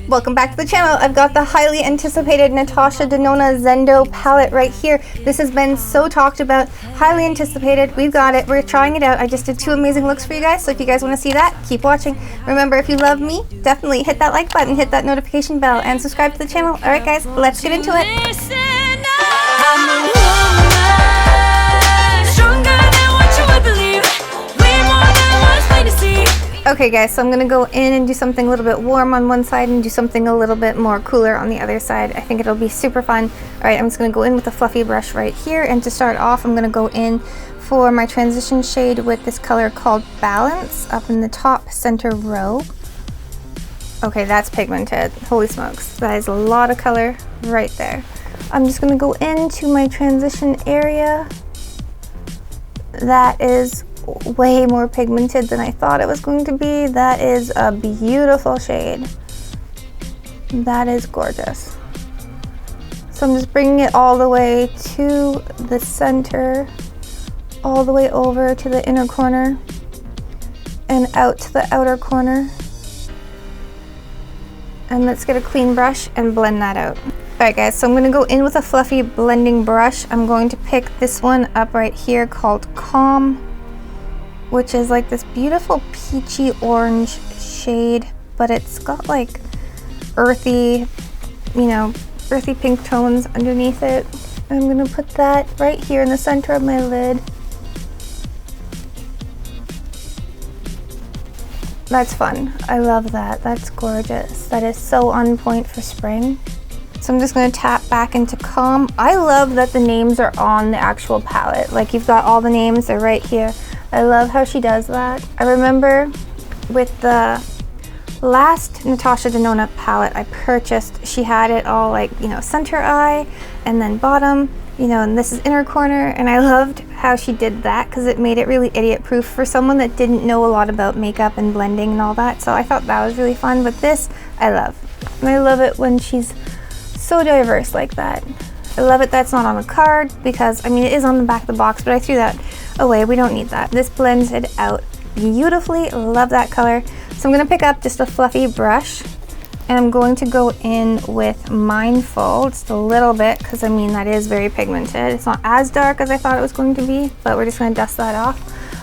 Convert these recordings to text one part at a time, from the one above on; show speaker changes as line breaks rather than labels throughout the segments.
Welcome back to the channel. I've got the highly anticipated Natasha Denona Zendo palette right here. This has been so talked about, highly anticipated. We've got it. We're trying it out. I just did 2 amazing looks for you guys, so if you guys want to see that, keep watching. Remember, if you love me, definitely hit that like button, hit that notification bell, and subscribe to the channel. All right, guys, let's get into it. Okay guys, so I'm going to go in and do something a little bit warm on one side and do something a little bit more cooler on the other side. I think it'll be super fun. Alright, I'm just going to go in with a fluffy brush right here, and to start off I'm going to go in for my transition shade with this color called Balance up in the top center row. Okay, that's pigmented. Holy smokes, that is a lot of color right there. I'm just going to go into my transition area. That is way more pigmented than I thought it was going to be. That is a beautiful shade. That is gorgeous. So I'm just bringing it all the way to the center, all the way over to the inner corner and out to the outer corner. And let's get a clean brush and blend that out. Alright guys, so I'm going to go in with a fluffy blending brush. I'm going to pick this one up right here called Calm, which is like this beautiful peachy orange shade, but it's got like earthy, earthy pink tones underneath it. I'm gonna put that right here in the center of my lid. That's fun. I love that. That's gorgeous. That is so on point for spring. So I'm just going to tap back into Calm. I love that the names are on the actual palette. Like, you've got all the names, they're right here. I love how she does that. I remember with the last Natasha Denona palette I purchased, she had it all like, center eye and then bottom, and this is inner corner, and I loved how she did that because it made it really idiot proof for someone that didn't know a lot about makeup and blending and all that. So I thought that was really fun, but this I love. And I love it when she's so diverse like that. I love it that's not on a card because, it is on the back of the box, but I threw that away. We don't need that. This blends it out beautifully. Love that color. So I'm going to pick up just a fluffy brush, and I'm going to go in with Mindful just a little bit because, that is very pigmented. It's not as dark as I thought it was going to be, but we're just going to dust that off.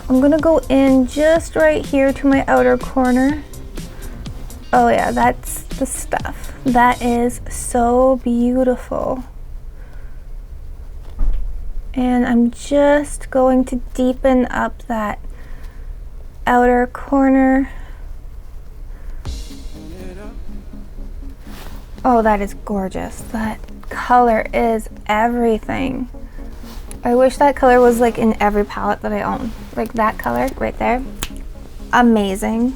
I'm going to go in just right here to my outer corner. Oh yeah, that's the stuff. That is so beautiful. And I'm just going to deepen up that outer corner. Oh, that is gorgeous. That color is everything. I wish that color was like in every palette that I own. Like that color right there. Amazing.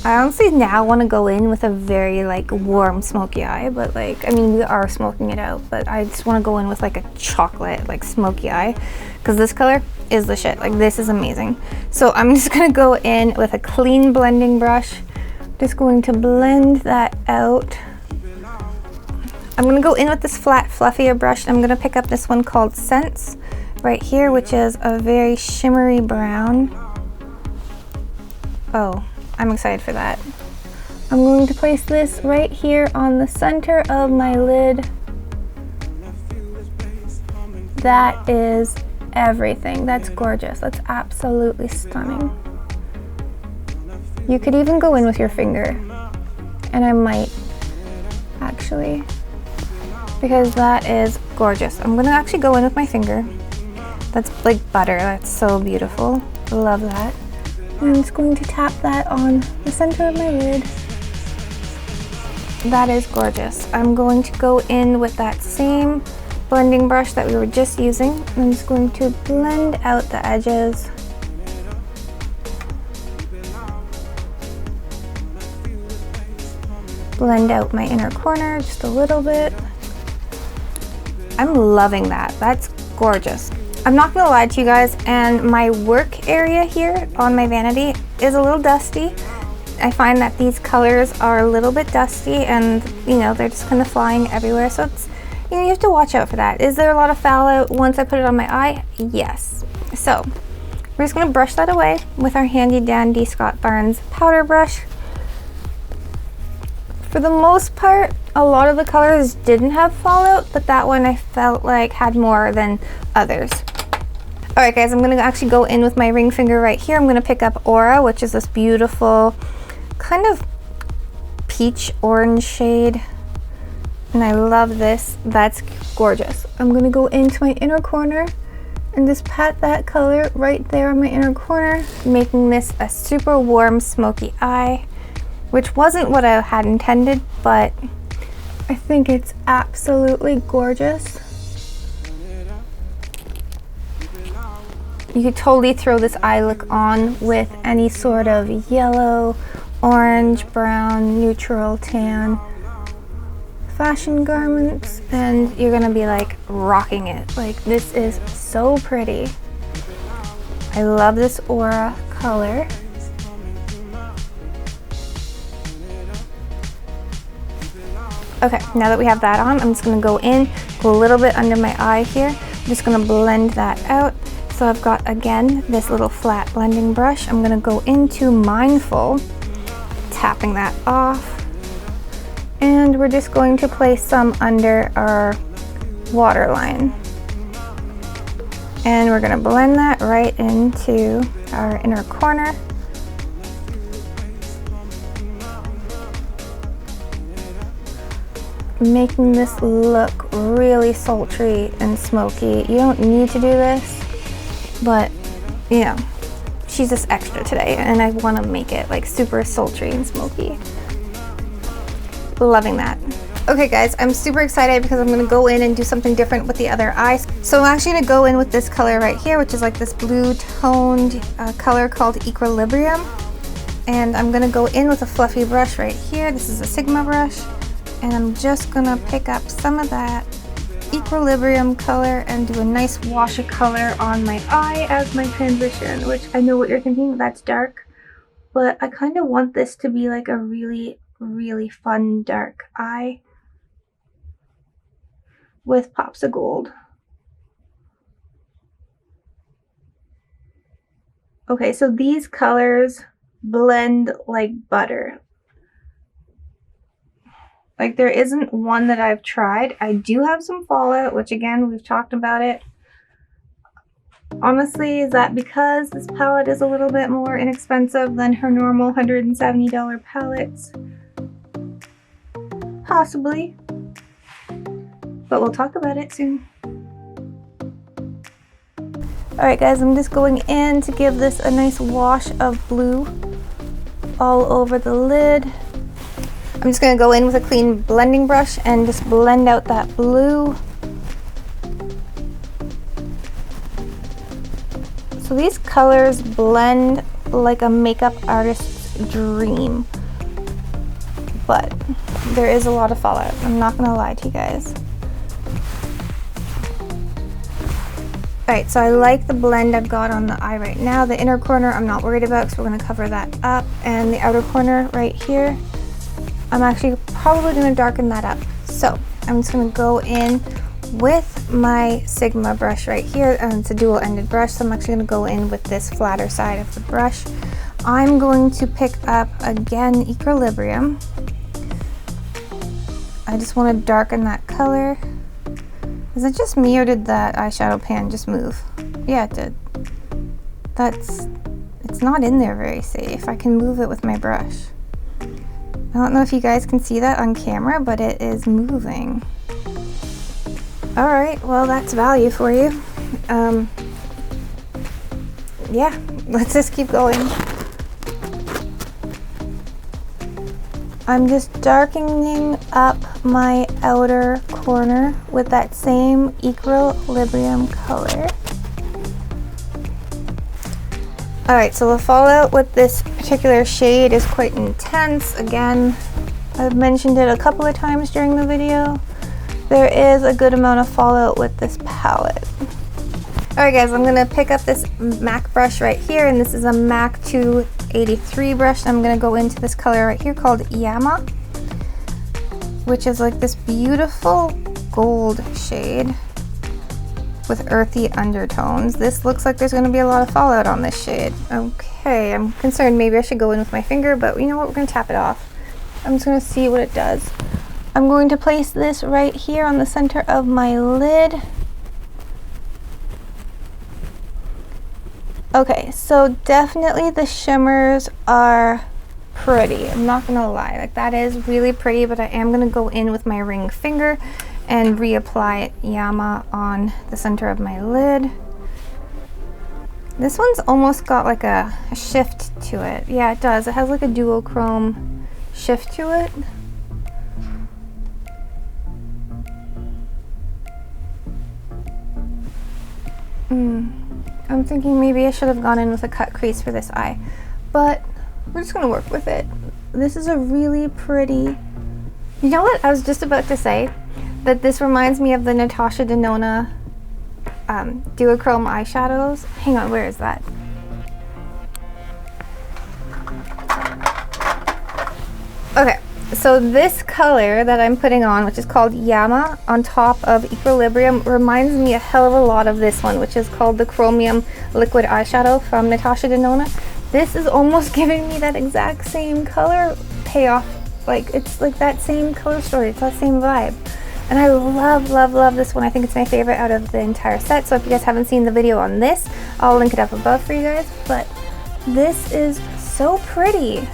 I honestly now want to go in with a very warm smoky eye, but we are smoking it out, but I just want to go in with a chocolate smoky eye because this color is the shit. This is amazing. So I'm just going to go in with a clean blending brush. Just going to blend that out. I'm going to go in with this flat fluffier brush. I'm going to pick up this one called Scents right here, which is a very shimmery brown. Oh, I'm excited for that. I'm going to place this right here on the center of my lid. That is everything. That's gorgeous. That's absolutely stunning. You could even go in with your finger, and I might actually, because that is gorgeous. I'm gonna actually go in with my finger. That's like butter. That's so beautiful. Love that. I'm just going to tap that on the center of my lid. That is gorgeous. I'm going to go in with that same blending brush that we were just using. I'm just going to blend out the edges. Blend out my inner corner just a little bit. I'm loving that. That's gorgeous. I'm not gonna lie to you guys, and my work area here on my vanity is a little dusty. I find that these colors are a little bit dusty, and they're just kind of flying everywhere, so it's, you have to watch out for that. Is there a lot of fallout once I put it on my eye? Yes. So we're just gonna brush that away with our handy dandy Scott Barnes powder brush. For the most part, a lot of the colors didn't have fallout, but that one I felt like had more than others. All right, guys, I'm gonna actually go in with my ring finger right here. I'm gonna pick up Aura, which is this beautiful kind of peach orange shade. And I love this. That's gorgeous. I'm gonna go into my inner corner and just pat that color right there on my inner corner, making this a super warm, smoky eye, which wasn't what I had intended, but I think it's absolutely gorgeous. You could totally throw this eye look on with any sort of yellow, orange, brown, neutral, tan fashion garments, and you're gonna be like rocking it. Like, this is so pretty. I love this Aura color. Okay, now that we have that on, I'm just gonna go in, go a little bit under my eye here. I'm just gonna blend that out. So I've got, again, this little flat blending brush. I'm gonna go into Mindful, tapping that off. And we're just going to place some under our waterline. And we're gonna blend that right into our inner corner. Making this look really sultry and smoky. You don't need to do this, but you know, she's just extra today and I want to make it like super sultry and smoky. Loving that. Okay guys, I'm super excited because I'm going to go in and do something different with the other eyes. So I'm actually going to go in with this color right here, which is like this blue toned color called Equilibrium. And I'm going to go in with a fluffy brush right here. This is a Sigma brush. And I'm just going to pick up some of that Equilibrium color and do a nice wash of color on my eye as my transition, which I know what you're thinking, that's dark, but I kind of want this to be like a really, really fun dark eye with pops of gold. Okay, so these colors blend like butter. Like, there isn't one that I've tried. I do have some fallout, which again, we've talked about it. Honestly, is that because this palette is a little bit more inexpensive than her normal $170 palettes? Possibly. But we'll talk about it soon. Alright guys, I'm just going in to give this a nice wash of blue all over the lid. I'm just going to go in with a clean blending brush and just blend out that blue. So these colors blend like a makeup artist's dream, but there is a lot of fallout. I'm not going to lie to you guys. Alright, so I like the blend I've got on the eye right now. The inner corner I'm not worried about because we're going to cover that up, and the outer corner right here, I'm actually probably going to darken that up. So I'm just going to go in with my Sigma brush right here, and it's a dual-ended brush, so I'm actually going to go in with this flatter side of the brush. I'm going to pick up, again, Equilibrium. I just want to darken that color. Is it just me, or did that eyeshadow pan just move? Yeah, it did. It's not in there very safe. I can move it with my brush. I don't know if you guys can see that on camera, but it is moving. Alright, well that's value for you. Yeah, let's just keep going. I'm just darkening up my outer corner with that same Equilibrium color. Alright, so the fallout with this particular shade is quite intense. Again, I've mentioned it a couple of times during the video. There is a good amount of fallout with this palette. Alright guys, I'm going to pick up this MAC brush right here, and this is a MAC 283 brush. I'm going to go into this color right here called Yama, which is like this beautiful gold shade with earthy undertones. This looks like there's going to be a lot of fallout on this shade. Okay, I'm concerned maybe I should go in with my finger, but you know what, we're going to tap it off. I'm just gonna see what it does. I'm going to place this right here on the center of my lid. Okay, so definitely the shimmers are pretty. I'm not gonna lie, like that is really pretty, but I am gonna go in with my ring finger and reapply Yama on the center of my lid. This one's almost got like a shift to it. Yeah, it does. It has like a duochrome shift to it. I'm thinking maybe I should have gone in with a cut crease for this eye, but we're just gonna work with it. This is a really pretty, you know what? I was just about to say that this reminds me of the Natasha Denona duochrome eyeshadows. Hang on, where is that? Okay, so this color that I'm putting on, which is called Yama on top of Equilibrium, reminds me a hell of a lot of this one, which is called the Chromium Liquid Eyeshadow from Natasha Denona. This is almost giving me that exact same color payoff. Like, it's like that same color story, it's that same vibe. And I love, love, love this one. I think it's my favorite out of the entire set. So if you guys haven't seen the video on this, I'll link it up above for you guys. But this is so pretty.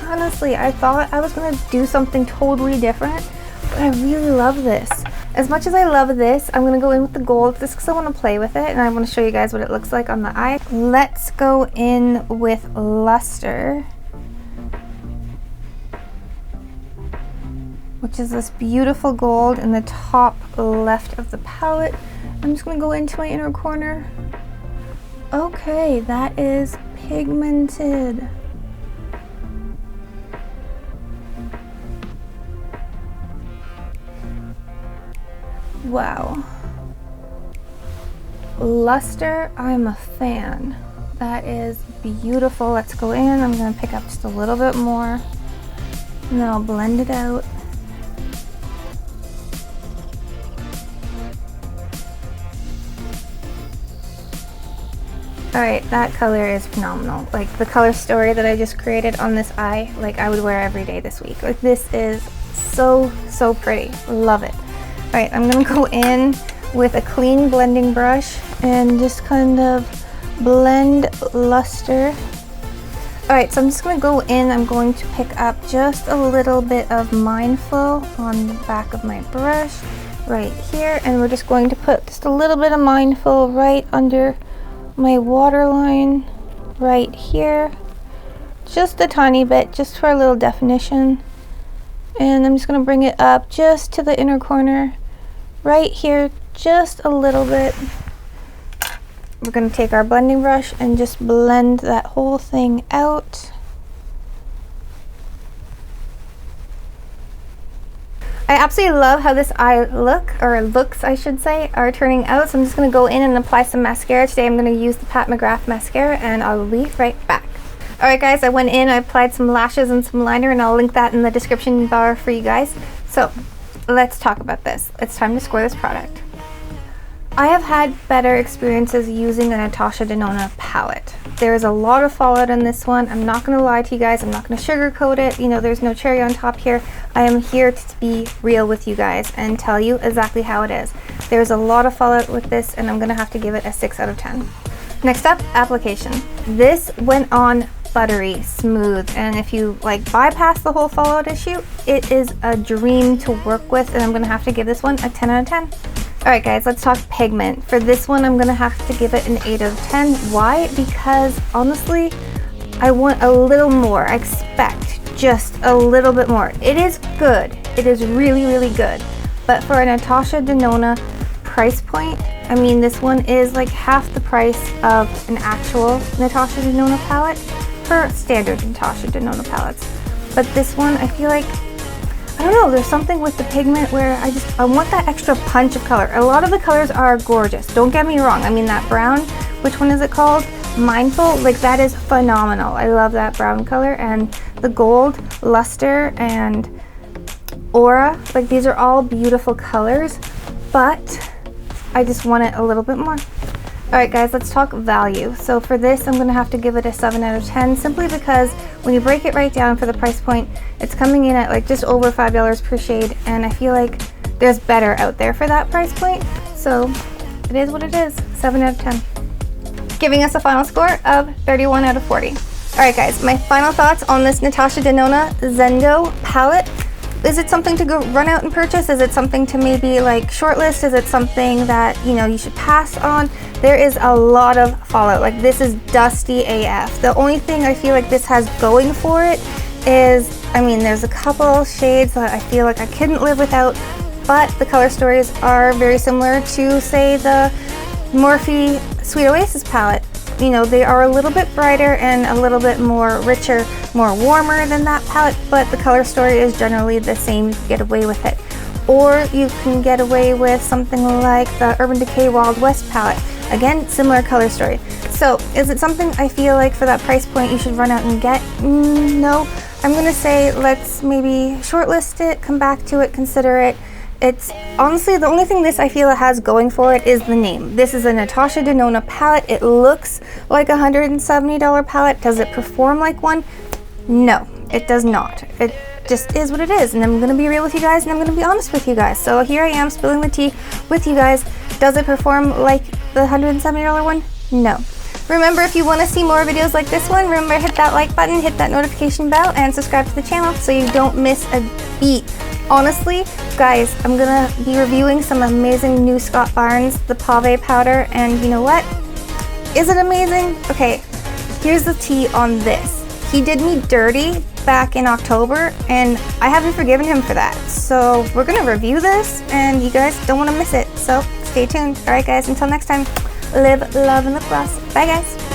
Honestly, I thought I was gonna do something totally different, but I really love this. As much as I love this, I'm gonna go in with the gold just because I want to play with it and I want to show you guys what it looks like on the eye. Let's go in with Luster, which is this beautiful gold in the top left of the palette. I'm just gonna go into my inner corner. Okay, that is pigmented. Wow. Luster, I'm a fan. That is beautiful. Let's go in. I'm gonna pick up just a little bit more and then I'll blend it out. Alright, that color is phenomenal. Like the color story that I just created on this eye, like I would wear every day this week. Like this is so, so pretty. Love it. Alright, I'm gonna go in with a clean blending brush and just kind of blend Luster. Alright, so I'm just gonna go in. I'm going to pick up just a little bit of Mindful on the back of my brush right here, and we're just going to put just a little bit of Mindful right under my waterline right here, just a tiny bit, just for a little definition. And I'm just going to bring it up just to the inner corner right here, just a little bit. We're going to take our blending brush and just blend that whole thing out. I absolutely love how this eye looks I should say, are turning out. So I'm just going to go in and apply some mascara. Today I'm going to use the Pat McGrath mascara and I'll be right back. Alright guys, I went in, I applied some lashes and some liner, and I'll link that in the description bar for you guys. So let's talk about this. It's time to score this product. I have had better experiences using the Natasha Denona palette. There is a lot of fallout in this one. I'm not going to lie to you guys. I'm not going to sugarcoat it. You know, there's no cherry on top here. I am here to be real with you guys and tell you exactly how it is. There's a lot of fallout with this, and I'm going to have to give it a 6 out of 10. Next up, application. This went on buttery smooth, and if you like bypass the whole fallout issue, it is a dream to work with, and I'm going to have to give this one a 10 out of 10. Alright guys, let's talk pigment. For this one, I'm going to have to give it an 8 out of 10. Why? Because honestly, I want a little more. I expect just a little bit more. It is good. It is really, really good. But for a Natasha Denona price point, I mean, this one is like half the price of an actual Natasha Denona palette for standard Natasha Denona palettes. But this one, I feel like, I don't know, there's something with the pigment where I want that extra punch of color. A lot of the colors are gorgeous, don't get me wrong. I mean, that brown, which one is it called? Mindful, like that is phenomenal. I love that brown color, and the gold, Luster, and Aura, like these are all beautiful colors, but I just want it a little bit more. All Alright guys, let's talk value. So for this, I'm going to have to give it a 7 out of 10, simply because when you break it right down for the price point, it's coming in at like just over $5 per shade, and I feel like there's better out there for that price point. So it is what it is, 7 out of 10. Giving us a final score of 31 out of 40. Alright guys, my final thoughts on this Natasha Denona Zendo palette. Is it something to go run out and purchase? Is it something to maybe like shortlist? Is it something that, you know, you should pass on? There is a lot of fallout. Like, this is dusty AF. The only thing I feel like this has going for it is, I mean, there's a couple shades that I feel like I couldn't live without, but the color stories are very similar to, say, the Morphe Sweet Oasis palette. You know, they are a little bit brighter and a little bit more richer, more warmer than that palette, but the color story is generally the same. You can get away with it. Or you can get away with something like the Urban Decay Wild West palette. Again, similar color story. So is it something I feel like for that price point you should run out and get? No. I'm gonna say let's maybe shortlist it, come back to it, consider it. It's honestly the only thing this I feel it has going for it is the name. This is a Natasha Denona palette. It looks like a $170 palette. Does it perform like one? No, it does not. It just is what it is, and I'm gonna be real with you guys, and I'm gonna be honest with you guys. So here I am spilling the tea with you guys. Does it perform like the $170 one? No. Remember, if you want to see more videos like this one, remember, hit that like button, hit that notification bell, and subscribe to the channel so you don't miss a beat. Honestly, guys, I'm gonna be reviewing some amazing new Scott Barnes, the Pave powder, and you know what? Is it amazing? Okay, here's the tea on this. He did me dirty back in October, and I haven't forgiven him for that. So we're gonna review this, and you guys don't want to miss it. So stay tuned. All right, guys, until next time, live, love, and lip gloss. Bye, guys.